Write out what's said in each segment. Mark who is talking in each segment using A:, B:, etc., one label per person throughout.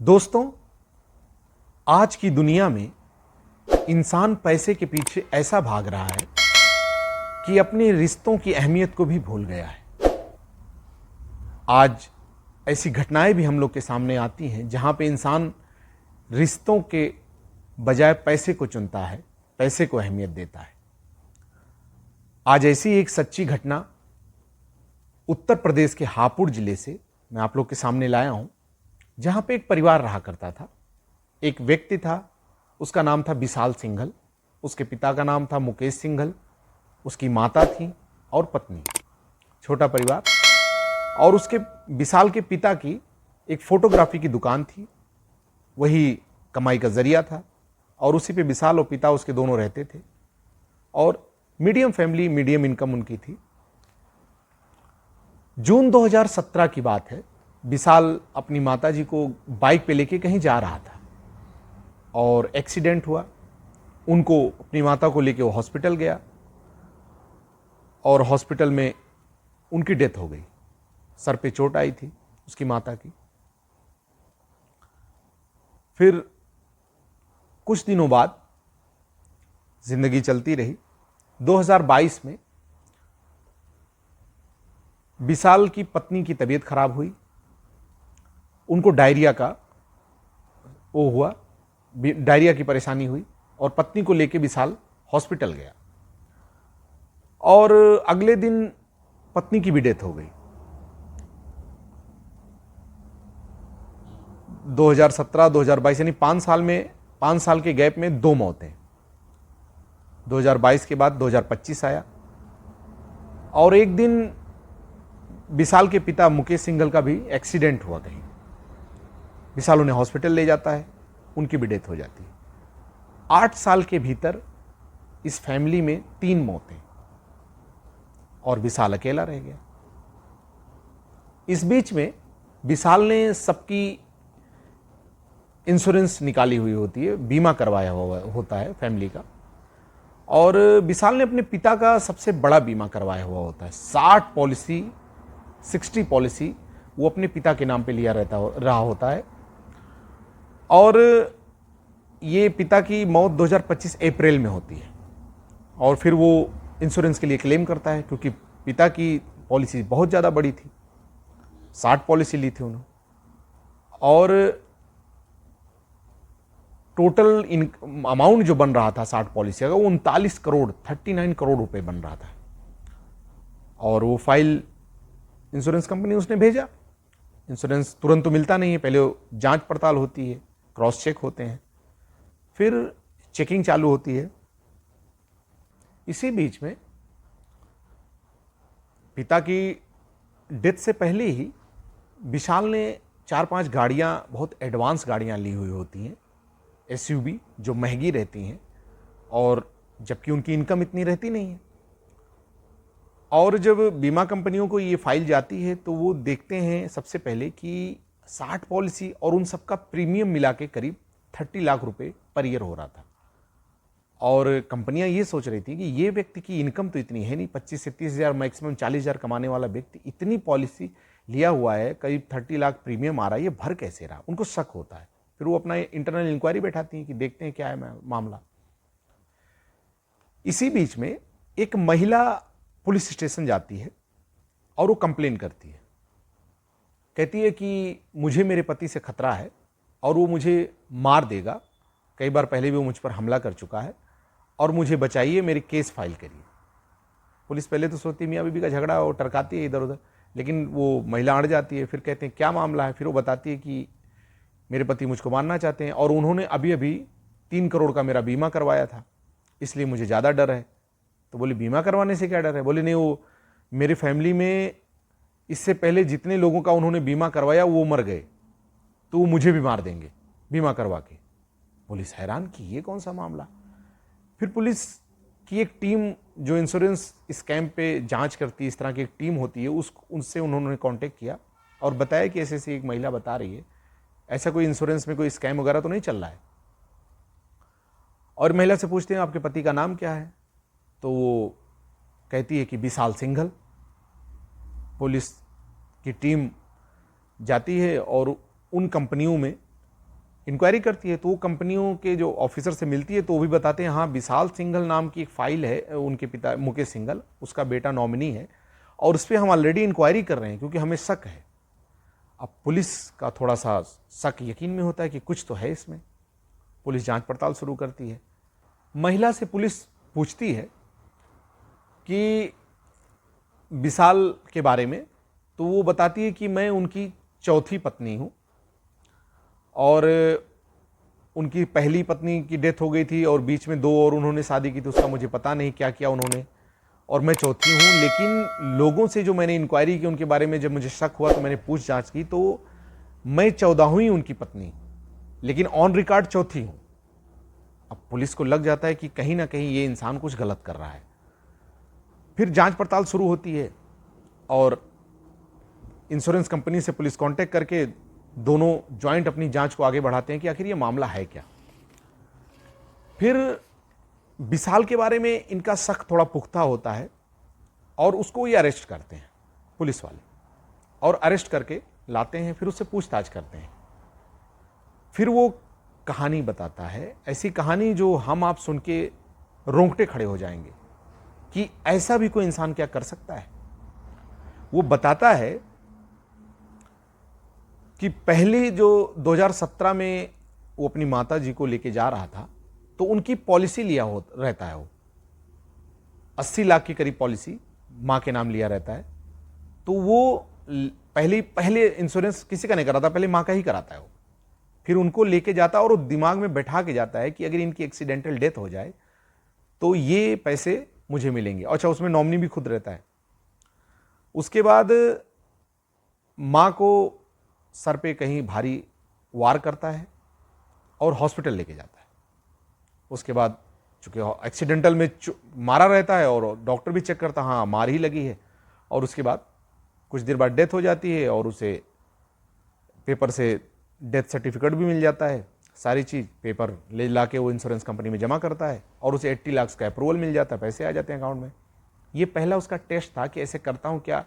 A: दोस्तों, आज की दुनिया में इंसान पैसे के पीछे ऐसा भाग रहा है कि अपने रिश्तों की अहमियत को भी भूल गया है। आज ऐसी घटनाएं भी हम लोग के सामने आती हैं जहां पे इंसान रिश्तों के बजाय पैसे को चुनता है, पैसे को अहमियत देता है। आज ऐसी एक सच्ची घटना उत्तर प्रदेश के हापुड़ जिले से मैं आप लोग के सामने लाया हूं, जहां पे एक परिवार रहा करता था। एक व्यक्ति था, उसका नाम था विशाल सिंघल। उसके पिता का नाम था मुकेश सिंघल। उसकी माता थी और पत्नी। छोटा परिवार। और उसके विशाल के पिता की एक फोटोग्राफी की दुकान थी, वही कमाई का जरिया था और उसी पे विशाल और पिता उसके दोनों रहते थे। और मीडियम फैमिली, मीडियम इनकम उनकी थी। जून 2017 की बात है। विशाल अपनी माताजी को बाइक पे लेके कहीं जा रहा था और एक्सीडेंट हुआ। उनको, अपनी माता को लेके वो हॉस्पिटल गया और हॉस्पिटल में उनकी डेथ हो गई। सर पे चोट आई थी उसकी माता की। फिर कुछ दिनों बाद जिंदगी चलती रही। 2022 में विशाल की पत्नी की तबीयत खराब हुई। उनको डायरिया का वो हुआ, डायरिया की परेशानी हुई और पत्नी को लेके विशाल हॉस्पिटल गया और अगले दिन पत्नी की भी डेथ हो गई। 2017-2022 यानी 5 साल के गैप में 2 मौतें। 2022 के बाद 2025 आया और एक दिन विशाल के पिता मुकेश सिंघल का भी एक्सीडेंट हुआ कहीं। विशाल उन्हें हॉस्पिटल ले जाता है, उनकी भी डेथ हो जाती है। 8 साल के भीतर इस फैमिली में 3 मौतें और विशाल अकेला रह गया। इस बीच में विशाल ने सबकी इंश्योरेंस निकाली हुई होती है, बीमा करवाया हुआ होता है फैमिली का। और विशाल ने अपने पिता का सबसे बड़ा बीमा करवाया हुआ होता है। 60 पॉलिसी वो अपने पिता के नाम पे लिया रहा होता है। और ये पिता की मौत 2025 अप्रैल में होती है और फिर वो इंश्योरेंस के लिए क्लेम करता है, क्योंकि पिता की पॉलिसी बहुत ज़्यादा बड़ी थी। 60 पॉलिसी ली थी उन्होंने और टोटल अमाउंट जो बन रहा था 60 पॉलिसी का, वो 39 करोड़ रुपए बन रहा था। और वो फाइल इंश्योरेंस कंपनी उसने भेजा। इंश्योरेंस तुरंत तो मिलता नहीं है, पहले जांच पड़ताल होती है, क्रॉस चेक होते हैं, फिर चेकिंग चालू होती है। इसी बीच में पिता की डेथ से पहले ही विशाल ने 4-5 गाड़ियां, बहुत एडवांस गाड़ियां ली हुई होती हैं, एसयूवी, जो महंगी रहती हैं और जबकि उनकी इनकम इतनी रहती नहीं है। और जब बीमा कंपनियों को ये फाइल जाती है तो वो देखते हैं सबसे पहले कि 60 पॉलिसी और उन सबका प्रीमियम मिला के करीब 30 लाख रुपए पर ईयर हो रहा था। और कंपनियां ये सोच रही थी कि ये व्यक्ति की इनकम तो इतनी है नहीं, 25 से 30 हज़ार, मैक्सिमम 40 हज़ार कमाने वाला व्यक्ति इतनी पॉलिसी लिया हुआ है, करीब 30 लाख प्रीमियम आ रहा है, ये भर कैसे रहा? उनको शक होता है। फिर वो अपना इंटरनल इंक्वायरी बैठाती हैं कि देखते हैं क्या है मामला। इसी बीच में एक महिला पुलिस स्टेशन जाती है और वो कंप्लेन करती है। कहती है कि मुझे मेरे पति से खतरा है और वो मुझे मार देगा। कई बार पहले भी वो मुझ पर हमला कर चुका है और मुझे बचाइए, मेरी केस फाइल करिए। पुलिस पहले तो सोचती मियाँ बीवी का झगड़ा और टरकाती है इधर उधर, लेकिन वो महिला अड़ जाती है। फिर कहते हैं क्या मामला है? फिर वो बताती है कि मेरे पति मुझको मारना चाहते हैं और उन्होंने अभी अभी 3 करोड़ का मेरा बीमा करवाया था, इसलिए मुझे ज़्यादा डर है। तो बोले बीमा करवाने से क्या डर है? बोले नहीं, वो मेरी फैमिली में इससे पहले जितने लोगों का उन्होंने बीमा करवाया वो मर गए, तो वो मुझे भी मार देंगे बीमा करवा के। पुलिस हैरान कि ये कौन सा मामला। फिर पुलिस की एक टीम जो इंश्योरेंस स्कैम पे जांच करती है, इस तरह की एक टीम होती है, उनसे उन्होंने कांटेक्ट किया और बताया कि ऐसे ऐसे एक महिला बता रही है, ऐसा कोई इंश्योरेंस में कोई स्कैम वगैरह तो नहीं चल रहा है। और महिला से पूछते हैं आपके पति का नाम क्या है? तो वो कहती है कि विशाल सिंघल। पुलिस की टीम जाती है और उन कंपनियों में इंक्वायरी करती है तो वो कंपनियों के जो ऑफिसर से मिलती है तो वो भी बताते हैं हाँ विशाल सिंघल नाम की एक फाइल है उनके पिता मुकेश सिंघल, उसका बेटा नॉमिनी है और उस पर हम ऑलरेडी इंक्वायरी कर रहे हैं क्योंकि हमें शक है। अब पुलिस का थोड़ा सा शक यकीन में होता है कि कुछ तो है इसमें। पुलिस जांच पड़ताल शुरू करती है। महिला से पुलिस पूछती है कि विशाल के बारे में, तो वो बताती है कि मैं उनकी चौथी पत्नी हूँ और उनकी पहली पत्नी की डेथ हो गई थी और बीच में 2 और उन्होंने शादी की थी, उसका मुझे पता नहीं क्या किया उन्होंने, और मैं चौथी हूँ। लेकिन लोगों से जो मैंने इंक्वायरी की उनके बारे में, जब मुझे शक हुआ तो मैंने पूछ जांच की तो मैं 14वीं उनकी पत्नी, लेकिन ऑन रिकॉर्ड चौथी हूँ। अब पुलिस को लग जाता है कि कहीं ना कहीं ये इंसान कुछ गलत कर रहा है। फिर जांच पड़ताल शुरू होती है और इंश्योरेंस कंपनी से पुलिस कांटेक्ट करके दोनों ज्वाइंट अपनी जांच को आगे बढ़ाते हैं कि आखिर ये मामला है क्या। फिर विशाल के बारे में इनका शक थोड़ा पुख्ता होता है और उसको ये अरेस्ट करते हैं पुलिस वाले, और अरेस्ट करके लाते हैं। फिर उससे पूछताछ करते हैं। फिर वो कहानी बताता है, ऐसी कहानी जो हम आप सुन के रोंगटे खड़े हो जाएंगे कि ऐसा भी कोई इंसान क्या कर सकता है। वो बताता है कि पहले जो 2017 में वो अपनी माता जी को लेके जा रहा था तो उनकी पॉलिसी लिया रहता है, वो 80 लाख की करीब पॉलिसी मां के नाम लिया रहता है। तो वो पहले इंश्योरेंस किसी का नहीं कराता, पहले मां का ही कराता है वो। फिर उनको लेके जाता है और वो दिमाग में बैठा के जाता है कि अगर इनकी एक्सीडेंटल डेथ हो जाए तो ये पैसे मुझे मिलेंगे। अच्छा, उसमें नॉमिनी भी खुद रहता है। उसके बाद मां को सर पे कहीं भारी वार करता है और हॉस्पिटल लेके जाता है। उसके बाद चूंकि एक्सीडेंटल में मारा रहता है और डॉक्टर भी चेक करता हाँ मार ही लगी है, और उसके बाद कुछ देर बाद डेथ हो जाती है और उसे पेपर से डेथ सर्टिफिकेट भी मिल जाता है। सारी चीज़ पेपर ले ला के वो इंश्योरेंस कंपनी में जमा करता है और उसे 80 लाख का अप्रूवल मिल जाता है, पैसे आ जाते हैं अकाउंट में। ये पहला उसका टेस्ट था कि ऐसे करता हूँ क्या,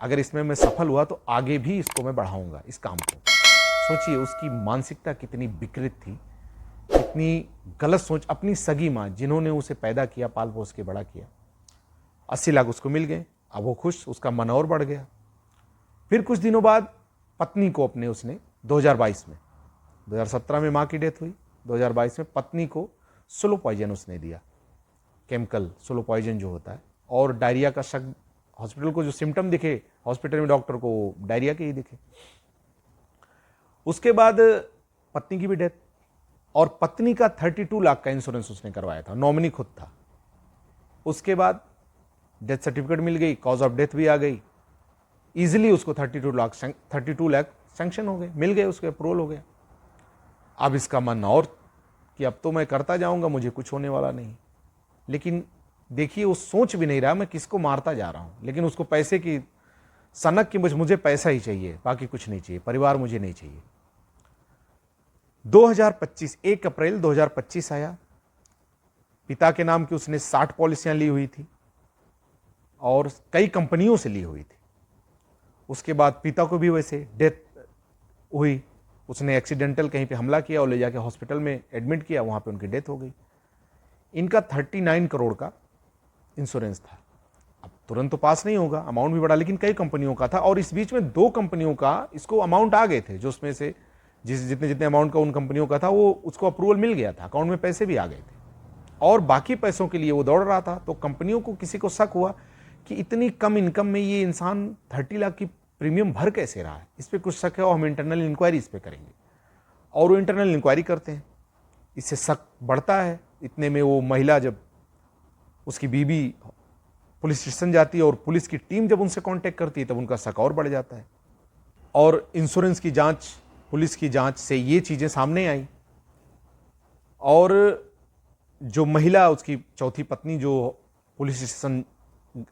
A: अगर इसमें मैं सफल हुआ तो आगे भी इसको मैं बढ़ाऊंगा इस काम को। सोचिए उसकी मानसिकता कितनी विकृत थी, कितनी गलत सोच। अपनी सगी माँ जिन्होंने उसे पैदा किया, पाल पोस के बड़ा किया, 80 लाख उसको मिल गए। अब वो खुश, उसका मन और बढ़ गया। फिर कुछ दिनों बाद पत्नी को अपने उसने 2022 में, 2017 में माँ की डेथ हुई, 2022 में पत्नी को स्लो पॉइजन उसने दिया, केमिकल स्लो पॉइजन जो होता है, और डायरिया का शक हॉस्पिटल को जो सिम्टम दिखे हॉस्पिटल में डॉक्टर को डायरिया के ही दिखे। उसके बाद पत्नी की भी डेथ, और पत्नी का 32 लाख का इंश्योरेंस उसने करवाया था, नॉमिनी खुद था। उसके बाद डेथ सर्टिफिकेट मिल गई, कॉज ऑफ डेथ भी आ गई, इजीली उसको 32 लाख सैंक्शन हो गए, मिल गए, उसके अप्रूवल हो गया। अब इसका मन और कि अब तो मैं करता जाऊंगा, मुझे कुछ होने वाला नहीं। लेकिन देखिए वो सोच भी नहीं रहा मैं किसको मारता जा रहा हूं, लेकिन उसको पैसे की सनक की, मुझे पैसा ही चाहिए, बाकी कुछ नहीं चाहिए, परिवार मुझे नहीं चाहिए। 2025 1 अप्रैल 2025 आया। पिता के नाम की उसने 60 पॉलिसियां ली हुई थी और कई कंपनियों से ली हुई थी। उसके बाद पिता को भी वैसे डेथ हुई, उसने एक्सीडेंटल कहीं पे हमला किया और ले जाके हॉस्पिटल में एडमिट किया, वहां पे उनकी डेथ हो गई। इनका 39 करोड़ का इंश्योरेंस था। अब तुरंत तो पास नहीं होगा, अमाउंट भी बड़ा, लेकिन कई कंपनियों का था और इस बीच में 2 कंपनियों का इसको अमाउंट आ गए थे, जो उसमें से जितने जितने अमाउंट का उन कंपनियों का था वो उसको अप्रूवल मिल गया था, अकाउंट में पैसे भी आ गए थे और बाकी पैसों के लिए वो दौड़ रहा था। तो कंपनियों को किसी को शक हुआ कि इतनी कम इनकम में ये इंसान 30 लाख की प्रीमियम भर कैसे रहा है, इस पर कुछ शक है और हम इंटरनल इंक्वायरी इस पर करेंगे। और वो इंटरनल इंक्वायरी करते हैं, इससे शक बढ़ता है। इतने में वो महिला, जब उसकी बीवी पुलिस स्टेशन जाती है और पुलिस की टीम जब उनसे कांटेक्ट करती है तब उनका शक और बढ़ जाता है। और इंश्योरेंस की जांच, पुलिस की जांच से ये चीजें सामने आई और जो महिला, उसकी चौथी पत्नी जो पुलिस स्टेशन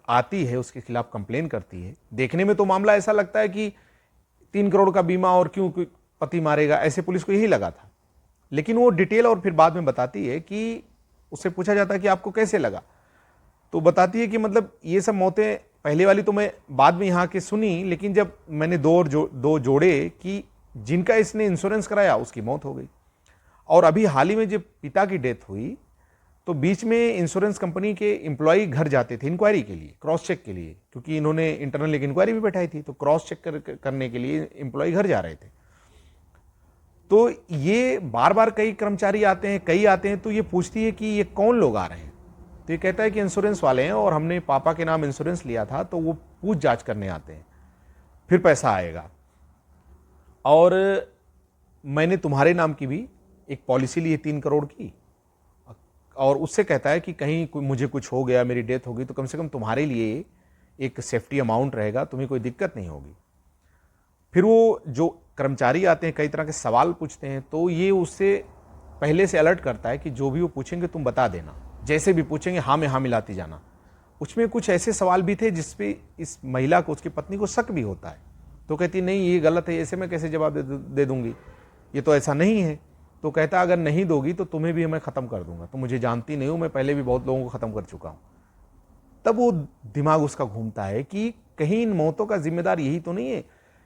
A: आती है उसके खिलाफ कंप्लेन करती है। देखने में तो मामला ऐसा लगता है कि 3 करोड़ का बीमा और क्यों पति मारेगा, ऐसे पुलिस को यही लगा था। लेकिन वो डिटेल और फिर बाद में बताती है कि उससे पूछा जाता है कि आपको कैसे लगा, तो बताती है कि मतलब ये सब मौतें पहले वाली तो मैं बाद में यहाँ के सुनी, लेकिन जब मैंने दो जोड़े कि जिनका इसने इंश्योरेंस कराया उसकी मौत हो गई। और अभी हाल ही में जब पिता की डेथ हुई तो बीच में इंश्योरेंस कंपनी के एम्प्लॉय घर जाते थे इंक्वायरी के लिए, क्रॉस चेक के लिए, क्योंकि इन्होंने इंटरनल एक इंक्वायरी भी बैठाई थी, तो क्रॉस चेक करने के लिए एम्प्लॉय घर जा रहे थे। तो ये बार बार कई कर्मचारी आते हैं, तो ये पूछती है कि ये कौन लोग आ रहे हैं। तो ये कहता है कि इंश्योरेंस वाले हैं और हमने पापा के नाम इंश्योरेंस लिया था, तो वो पूछ जांच करने आते हैं, फिर पैसा आएगा। और मैंने तुम्हारे नाम की भी एक पॉलिसी ली है 3 करोड़ की, और उससे कहता है कि कहीं मुझे कुछ हो गया, मेरी डेथ होगी, तो कम से कम तुम्हारे लिए एक सेफ्टी अमाउंट रहेगा, तुम्हें कोई दिक्कत नहीं होगी। फिर वो जो कर्मचारी आते हैं कई तरह के सवाल पूछते हैं, तो ये उससे पहले से अलर्ट करता है कि जो भी वो पूछेंगे तुम बता देना, जैसे भी पूछेंगे हाँ में हाँ मिलाती जाना। उसमें कुछ ऐसे सवाल भी थे जिसपे इस महिला को, उसकी पत्नी को शक भी होता है, तो कहती नहीं ये गलत है, ऐसे मैं कैसे जवाब दे दूंगी, ये तो ऐसा नहीं है। तो कहता अगर नहीं दोगी तो तुम्हें भी मैं ख़त्म कर दूंगा, तो मुझे जानती नहीं हूँ, मैं पहले भी बहुत लोगों को ख़त्म कर चुका हूँ। तब वो दिमाग उसका घूमता है कि कहीं इन मौतों का जिम्मेदार यही तो नहीं है,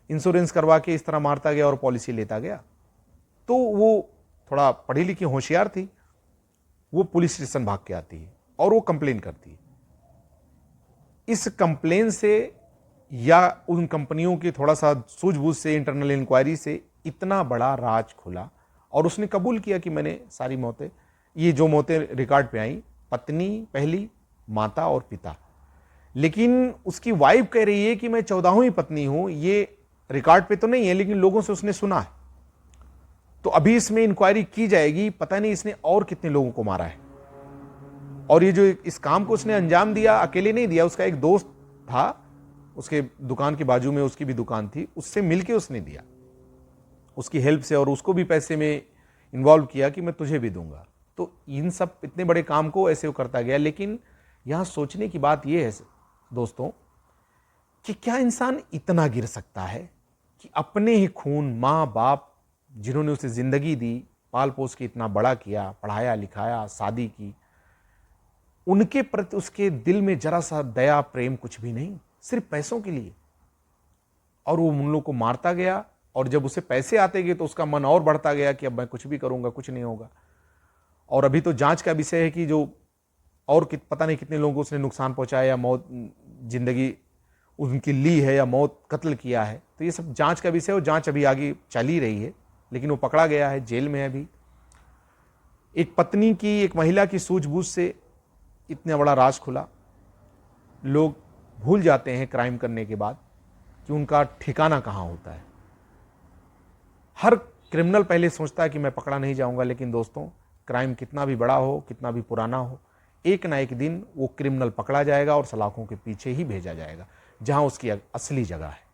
A: इंश्योरेंस करवा के इस तरह मारता गया और पॉलिसी लेता गया। तो वो थोड़ा पढ़ी लिखी होशियार थी, वो पुलिस स्टेशन भाग के आती है और वो कंप्लेन करती है। इस कंप्लेन से या उन कंपनियों की थोड़ा सा सूझबूझ से, इंटरनल इंक्वायरी से इतना बड़ा राज खुला और उसने कबूल किया कि मैंने सारी मौतें, ये जो मौतें रिकॉर्ड पे आई, पत्नी पहली, माता और पिता। लेकिन उसकी वाइफ कह रही है कि मैं 14वीं पत्नी हूं, ये रिकॉर्ड पे तो नहीं है लेकिन लोगों से उसने सुना है। तो अभी इसमें इंक्वायरी की जाएगी, पता नहीं इसने और कितने लोगों को मारा है। और ये जो इस काम को उसने अंजाम दिया, अकेले नहीं दिया, उसका एक दोस्त था, उसके दुकान के बाजू में उसकी भी दुकान थी, उससे मिलके उसने दिया, उसकी हेल्प से, और उसको भी पैसे में इन्वॉल्व किया कि मैं तुझे भी दूंगा। तो इन सब इतने बड़े काम को ऐसे वो करता गया। लेकिन यहां सोचने की बात यह है दोस्तों कि क्या इंसान इतना गिर सकता है कि अपने ही खून, माँ बाप जिन्होंने उसे जिंदगी दी, पाल पोस के इतना बड़ा किया, पढ़ाया लिखाया, शादी की, उनके प्रति उसके दिल में जरा सा दया प्रेम कुछ भी नहीं, सिर्फ पैसों के लिए, और वो उन लोगों को मारता गया। और जब उसे पैसे आते गए तो उसका मन और बढ़ता गया कि अब मैं कुछ भी करूंगा, कुछ नहीं होगा। और अभी तो जांच का विषय है कि जो और पता नहीं कितने लोगों को उसने नुकसान पहुंचाया या मौत, जिंदगी उनकी ली है या मौत, कत्ल किया है, तो ये सब जांच का विषय है और जांच अभी आगे चल ही रही है। लेकिन वो पकड़ा गया है, जेल में है अभी। एक पत्नी की, एक महिला की सूझबूझ से इतना बड़ा राज खुला। लोग भूल जाते हैं क्राइम करने के बाद कि उनका ठिकाना कहां होता है। हर क्रिमिनल पहले सोचता है कि मैं पकड़ा नहीं जाऊंगा, लेकिन दोस्तों क्राइम कितना भी बड़ा हो, कितना भी पुराना हो, एक ना एक दिन वो क्रिमिनल पकड़ा जाएगा और सलाखों के पीछे ही भेजा जाएगा, जहां उसकी असली जगह है।